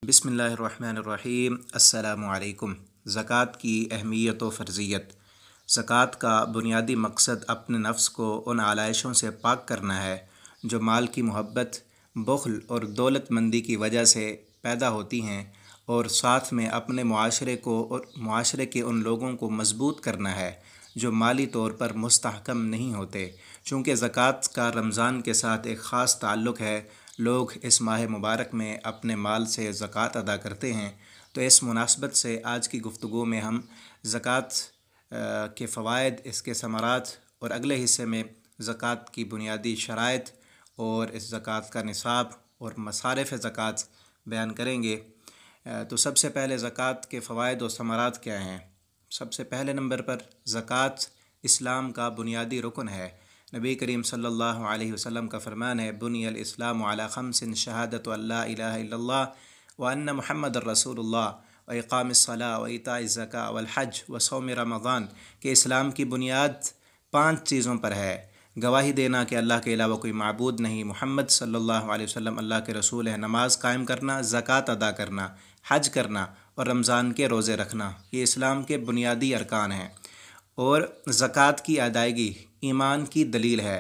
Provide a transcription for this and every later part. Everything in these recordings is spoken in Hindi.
बिस्मिल्लाहिर्रहमानिर्रहीम। अस्सलामु अलैकुम। ज़कात की अहमियत व फ़र्ज़ियत। ज़कात का बुनियादी मकसद अपने नफ्स को उन आलाइशों से पाक करना है जो माल की मोहब्बत, बुख़्ल और दौलतमंदी की वजह से पैदा होती हैं, और साथ में अपने मुआशरे को और मुआशरे के उन लोगों को मज़बूत करना है जो माली तौर पर मुस्तहकम नहीं होते। चूँकि ज़कात का रमज़ान के साथ एक ख़ास ताल्लुक़ है, लोग इस माह मुबारक में अपने माल से ज़कात अदा करते हैं। तो इस मुनासबत से आज की गुफ्तगू में हम ज़कात के फ़वाइद, इसके समरात और अगले हिस्से में ज़कात की बुनियादी शराइत और इस ज़कात का निसाब और मसारिफ़ ज़कात बयान करेंगे। तो सबसे पहले ज़कात के फ़वाइद और समरात क्या हैं। सबसे पहले नंबर पर ज़कात इस्लाम का बुनियादी रुकन है। नबी करीम सल्लल्लाहु अलैहि वसल्लम का फ़रमान है, बुनियल इस्लामु अला ख़म्सिन शहादतु अल्ला इलाहा इल्लल्लाह व अन्न मुहम्मदुर रसूलुल्लाह व इक़ामिस्सलाह व इताइज़ ज़का वल हज व सौम रमज़ान, के इस्लाम की बुनियाद 5 चीज़ों पर है। गवाही देना कि अल्लाह के अलावा कोई माबूद नहीं, मोहम्मद सल्लल्लाहु अलैहि वसल्लम अल्लाह के रसूल हैं, नमाज कायम करना, ज़कात अदा करना, हज करना और रमज़ान के रोज़े रखना। ये इस्लाम के बुनियादी अरकान हैं। और ज़कात की अदायगी ईमान की दलील है।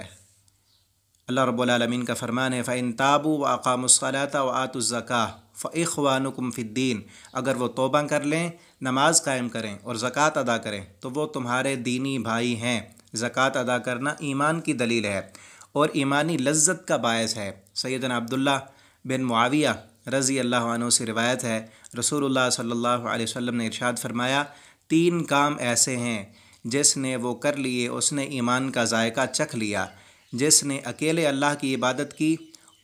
अल्लाह रब्बुल आलमीन का फ़रमान है, फ़इन ताबू व अक़ामुस्सलाता व आतुज़्ज़का फ़इख़्वानुकुम फ़िद्दीन। अगर वो तौबा कर लें, नमाज कायम करें और ज़कात अदा करें तो वो तुम्हारे दीनी भाई हैं। ज़कात अदा करना ईमान की दलील है और ईमानी लज्जत का बायस है। सैयदना अब्दुल्लाह बिन मुआविया रज़ी अल्लाह अन्हु से रिवायत है, रसूलुल्लाह सल्लल्लाहु अलैहि वसल्लम ने इरशाद फरमाया, 3 काम ऐसे हैं जिसने वो कर लिए उसने ईमान का जायका चख लिया। जिसने अकेले अल्लाह की इबादत की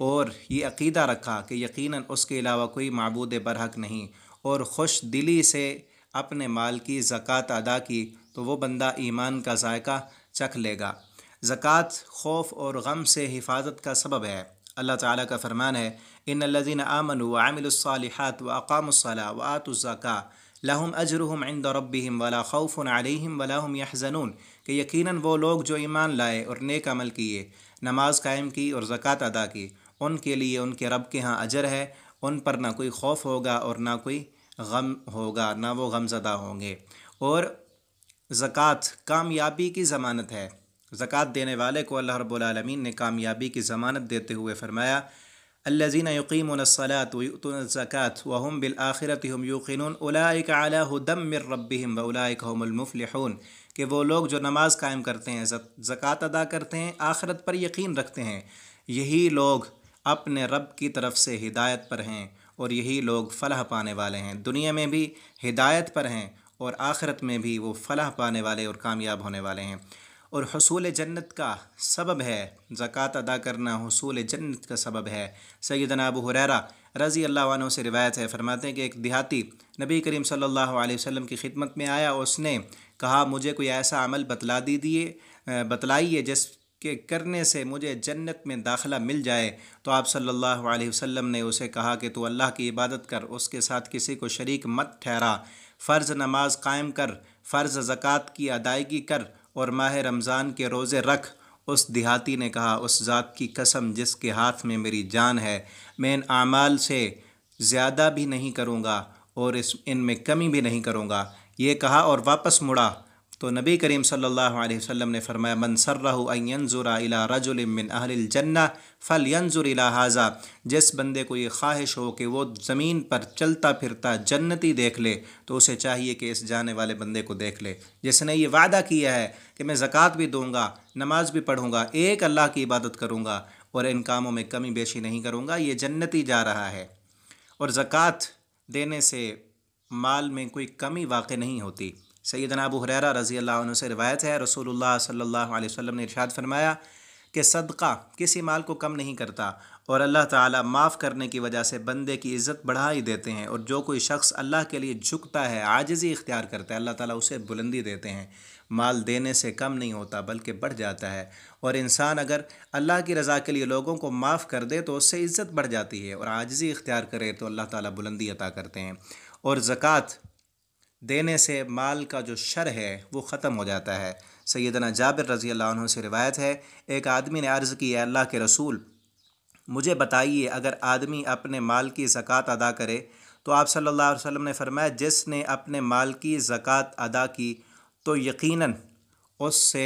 और ये अक़ीदा रखा कि यकीनन उसके अलावा कोई माबूद बरहक नहीं, और ख़ुश दिली से अपने माल की ज़कात अदा की, तो वो बंदा ईमान का जायका चख लेगा। ज़कात खौफ और गम से हिफाजत का सबब है। अल्लाह ताला का फ़रमान है, इन्नल्लज़ीना आमनू व अमिलुस्सालिहात व अक़ामुस्सलाह व आतुज़्ज़का लहुम अजरुहुम इंद रब्बिहिम वला खौफुन अलैहिम वला हुम यहज़नून, कि यकीनन वो लोग जो ईमान लाए और नेक अमल किए, नमाज कायम की और ज़कात अदा की, उनके लिए उनके रब के यहाँ अजर है। उन पर ना कोई खौफ होगा और ना कोई गम होगा, ना वो गमज़दा होंगे। और ज़कात कामयाबी की ज़मानत है। ज़कात देने वाले को अल्लाह रब्बुल आलमीन ने कामयाबी की ज़मानत देते हुए फ़रमाया, अल्लज़ीना युक़ीमूनस्सलात व युअतूनज़्ज़कात व हुम बिल आखिरति हुम यूक़िनून उलाइका अला हुदम मिर रब्बिहिम व उलाइका हुमुल मुफ़्लिहून, कि वो लोग जो नमाज कायम करते हैं, ज़कात अदा करते हैं, आखिरत पर यकीन रखते हैं, यही लोग अपने रब की तरफ से हिदायत पर हैं और यही लोग फ़लाह पाने वाले हैं। दुनिया में भी हिदायत पर हैं और आखिरत में भी वो फ़लाह पाने वाले और कामयाब होने वाले हैं। और हुसूल जन्नत का सबब है ज़कात अदा करना, हुसूल जन्नत का सबब है। सैयदना अबू हुरैरा रज़ी अल्लाह अन्हु से रिवायत है, फरमाते हैं कि एक देहाती नबी करीम सल्लल्लाहु अलैहि वसल्लम की खिदमत में आया और उसने कहा, मुझे कोई ऐसा अमल बतलाइए जिसके करने से मुझे जन्नत में दाखिला मिल जाए। तो आप सल्लल्लाहु अलैहि वसल्लम ने उसे कहा कि तू अल्लाह की इबादत कर, उसके साथ किसी को शरीक मत ठहरा, फ़र्ज़ नमाज कायम कर, फ़र्ज़ ज़कात की अदायगी कर और माह रमज़ान के रोज़े रख। उस देहाती ने कहा, उस ज़ात की कसम जिसके हाथ में मेरी जान है, मैं इन आमाल से ज़्यादा भी नहीं करूँगा और इनमें कमी भी नहीं करूँगा। ये कहा और वापस मुड़ा तो नबी करीम सल्लल्लाहु अलैहि वसल्लम ने फरमाया, मन सर्रहु अन यंजुरा इला रजुलिन मिन अहलिल जन्नह फलयंजुर इला हाज़ा। जिस बंदे को ये ख्वाहिश हो कि वो ज़मीन पर चलता फिरता जन्नती देख ले, तो उसे चाहिए कि इस जाने वाले बंदे को देख ले, जिसने ये वादा किया है कि मैं ज़कात भी दूँगा, नमाज भी पढ़ूँगा, एक अल्लाह की इबादत करूँगा और इन कामों में कमी बेशी नहीं करूँगा, ये जन्नती जा रहा है। और ज़कात देने से माल में कोई कमी वाक़ई नहीं होती। सैयदना अबू हुरैरा रज़ी अल्लाह अन्हु से रिवायत है, रसूलुल्लाह सल्लल्लाहु अलैहि वसल्लम ने इरशाद फरमाया कि सदका किसी माल को कम नहीं करता और अल्लाह ताला माफ़ करने की वजह से बंदे की इज़्ज़त बढ़ा ही देते हैं। और जो कोई शख्स अल्लाह के लिए झुकता है, आजिज़ी इख्तियार करता है, अल्लाह ताला उसे बुलंदी देते हैं। माल देने से कम नहीं होता बल्कि बढ़ जाता है। और इंसान अगर अल्लाह की रज़ा के लिए लोगों को माफ़ कर दे तो उससे इज़्ज़त बढ़ जाती है, और आजिज़ी इख्तियार करे तो अल्लाह ताला बुलंदी अता करते हैं। और ज़कात देने से माल का जो शर है वो ख़त्म हो जाता है। सैयदना जाबिर रज़ी अल्लाह अन्हु से रिवायत है, एक आदमी ने अर्ज़ की, अल्लाह के रसूल, मुझे बताइए, अगर आदमी अपने माल की ज़कात अदा करे तो आप सल्लल्लाहु अलैहि वसल्लम ने फरमाया, जिसने अपने माल की ज़कात अदा की तो यकीनन उससे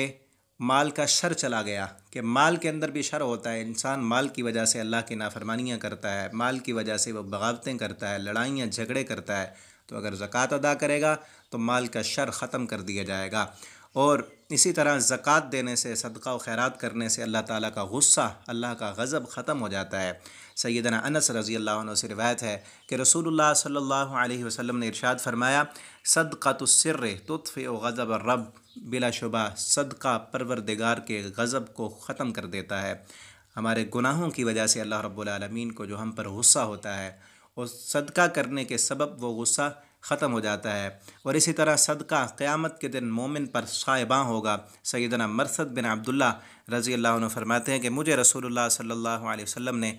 माल का शर चला गया। कि माल के अंदर भी शर होता है, इंसान माल की वजह से अल्लाह की नाफरमानियाँ करता है, माल की वजह से वो बगावतें करता है, लड़ाइयाँ झगड़े करता है। तो अगर ज़कात अदा करेगा तो माल का शर ख़त्म कर दिया जाएगा। और इसी तरह ज़कात देने से, सदका व खैरात करने से अल्लाह ताला का गुस्सा, अल्लाह का गज़ब ख़त्म हो जाता है। सैयदना अनस रज़ी अल्लाह अन्हु से रिवायत है कि रसूलुल्लाह सल्लल्लाहु अलैहि वसल्लम ने इरशाद फरमाया, सदक़तुस्सिर्र तुत्फ़िउ ग़ज़ब रब, बिलाशुबा सदका परवरदिगार के गज़ब को ख़त्म कर देता है। हमारे गुनाहों की वजह से अल्लाह रब्बुल आलमीन को जो हम पर गुस्सा होता है, उस सदका करने के सबब वो गुस्सा ख़त्म हो जाता है। और इसी तरह सदका क़यामत के दिन मोमिन पर साहिबां होगा। सैयदना मरसद बिन अब्दुल्ला रज़ी अल्लाह अन्हु फरमाते हैं कि मुझे रसूलुल्लाह सल्लल्लाहु अलैहि वसल्लम ने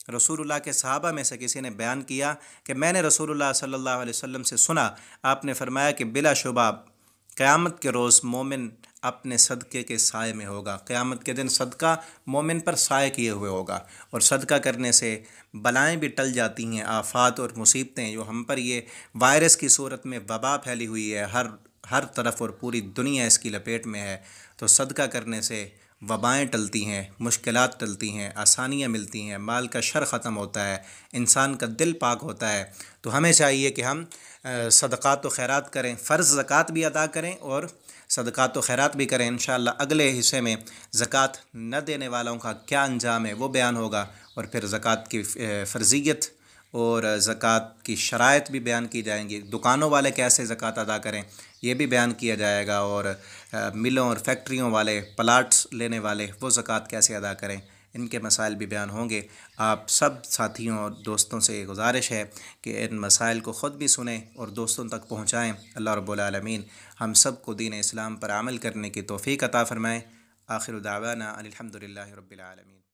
रसूलुल्लाह के सहाबा में से किसी ने बयान किया कि मैंने रसूलुल्लाह सल्लल्लाहु अलैहि वसल्लम से सुना, आपने फरमाया कि बिलाशुबा क़यामत के रोज़ मोमिन अपने सदक़े के साए में होगा। क़यामत के दिन सदका मोमिन पर साए किए हुए होगा। और सदका करने से बलाएं भी टल जाती हैं, आफ़ात और मुसीबतें जो हम पर ये वायरस की सूरत में वबा फैली हुई है हर तरफ और पूरी दुनिया इसकी लपेट में है। तो सदका करने से वबाएँ टलती हैं, मुश्किलात टलती हैं, आसानियाँ मिलती हैं, माल का शर ख़त्म होता है, इंसान का दिल पाक होता है। तो हमें चाहिए कि हम सदक़ात व खैरात करें, फ़र्ज़ ज़कात भी अदा करें और सदक़ात व खैरात भी करें। इंशाअल्लाह अगले हिस्से में ज़कात न देने वालों का क्या अंजाम है वो बयान होगा, और फिर ज़कात की फ़र्ज़ियत और ज़कात की शराइत भी बयान की जाएंगी। दुकानों वाले कैसे ज़कात अदा करें ये भी बयान किया जाएगा, और मिलों और फैक्ट्रियों वाले, प्लाट्स लेने वाले, वो ज़कात कैसे अदा करें, इनके मसाइल भी बयान होंगे। आप सब साथियों और दोस्तों से गुजारिश है कि इन मसाइल को ख़ुद भी सुनें और दोस्तों तक पहुँचाएँ। अल्लाह रब्बुल आलमीन हम सब को दीन इस्लाम पर अमल करने की तौफ़ीक़ अता फ़रमाएँ। आखिर दावाना अनिल हम्दुलिल्लाहि रब्बिल आलमीन।